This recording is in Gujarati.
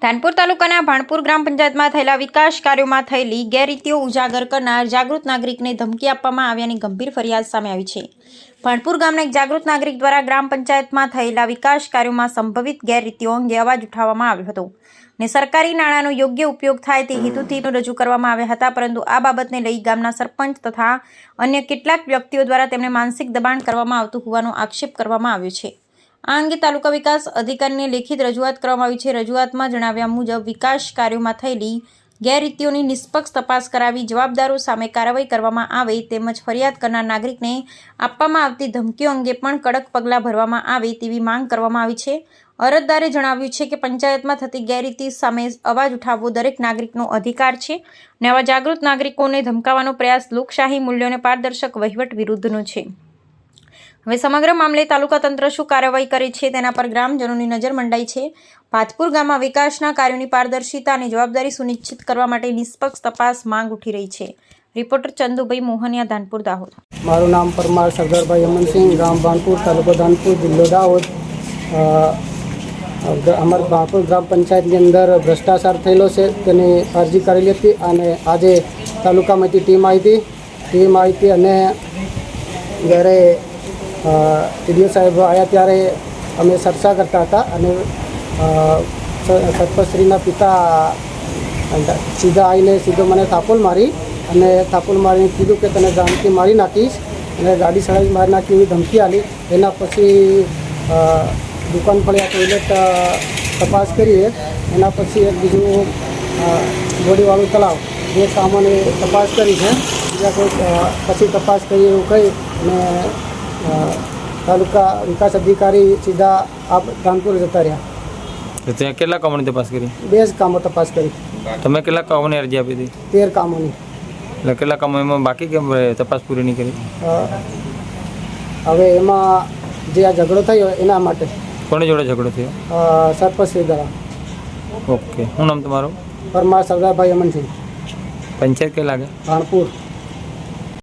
ધાનપુર તાલુકાના ભાણપુર ગ્રામ પંચાયતમાં થયેલા વિકાસ કાર્યોમાં થયેલી ગેરરીતિઓ ઉજાગર કરનાર જાગૃત નાગરિકને ધમકી આપવામાં આવ્યાની ગંભીર ફરિયાદ સામે આવી છે। ભાણપુર ગામના એક જાગૃત નાગરિક દ્વારા ગ્રામ પંચાયતમાં થયેલા વિકાસ કાર્યોમાં સંભવિત ગેરરીતિઓ અંગે અવાજ ઉઠાવવામાં આવ્યો હતો અને સરકારી નાણાંનો યોગ્ય ઉપયોગ થાય તે હેતુથી રજૂ કરવામાં આવ્યા હતા, પરંતુ આ બાબતને લઈ ગામના સરપંચ તથા અન્ય કેટલાક વ્યક્તિઓ દ્વારા તેમને માનસિક દબાણ કરવામાં આવતું હોવાનો આક્ષેપ કરવામાં આવ્યો છે। આ અંગે તાલુકા વિકાસ અધિકારીને લેખિત રજૂઆત કરવામાં આવી છે। રજૂઆતમાં જણાવ્યા મુજબ વિકાસ કાર્યોમાં થયેલી ગેરરીતિઓની નિષ્પક્ષ તપાસ કરાવી જવાબદારો સામે કાર્યવાહી કરવામાં આવે તેમજ ફરિયાદ કરનાર નાગરિકને આપવામાં આવતી ધમકીઓ અંગે પણ કડક પગલાં ભરવામાં આવે તેવી માંગ કરવામાં આવી છે। અરજદારે જણાવ્યું છે કે પંચાયતમાં થતી ગેરરીતિ સામે અવાજ ઉઠાવવો દરેક નાગરિકનો અધિકાર છે અને આવા જાગૃત નાગરિકોને ધમકાવવાનો પ્રયાસ લોકશાહી મૂલ્યોને પારદર્શક વહીવટ વિરુદ્ધનો છે। હવે સમગ્ર મામલે તાલુકા તંત્ર શું કાર્યવાહી કરે છે તેના પર ગ્રામજનોની નજર મંડાઈ છે। ભાતપુર ગામમાં વિકાસના કાર્યોની પારદર્શિતા અને જવાબદારી સુનિશ્ચિત કરવા માટે નિષ્પક્ષ તપાસ માંગ ઉઠી રહી છે। રિપોર્ટર ચંદુભાઈ મોહનિયા, ધાનપુર, દાહોદ। મારું નામ પરમાર સરદારભાઈ અમનસિંહ, ગામ ભાણપુર, તાલુકો ધાનપુર, જિલ્લો દાહોદ। અમારા ભાણપુર ગ્રામ પંચાયતની અંદર ભ્રષ્ટાચાર થયેલો છે તેની અરજી કરેલી હતી અને આજે તાલુકામાંથી ટીમ આવી હતી અને જ્યારે ટીડીઓ સાહેબ આવ્યા ત્યારે અમે ચર્ચા કરતા હતા અને સરપંચશ્રીના પિતા સીધા આવીને સીધો મને થાપોલ મારીને કીધું કે તને જાનથી મારી નાખીશ અને ગાડી સળાવી મારી નાખી એવી ધમકી આપી। એના પછી દુકાન ફળિયા ટોયલેટ તપાસ કરીએ, એના પછી એક બીજું ગોળીવાળું તળાવ એ કામોની તપાસ કરી છે। બીજા કોઈ પછી તપાસ કરી એવું કહી અને તાલુકા વિકાસ અધિકારી સીધા ધાનપુર જતા રહ્યા। ત્યાં કેટલા કામોની તપાસ કરી? 2 જ કામો તપાસ કરી। તમે કેટલા કામોની અરજી આપી હતી? 13 કામોની। એટલે કેટલા કામો એમાં બાકી કેમ તપાસ પૂરી નહીં કરી? હવે એમાં જે આ ઝઘડો થયો એના માટે। કોની જોડે ઝઘડો થયો? સરપંચશ્રી દ્વારા। ઓકે, શું નામ તમારું? પરમાર સરદારભાઈ અમનસિંહ, પંચાયત કઈ લાગે? ભાણપુર।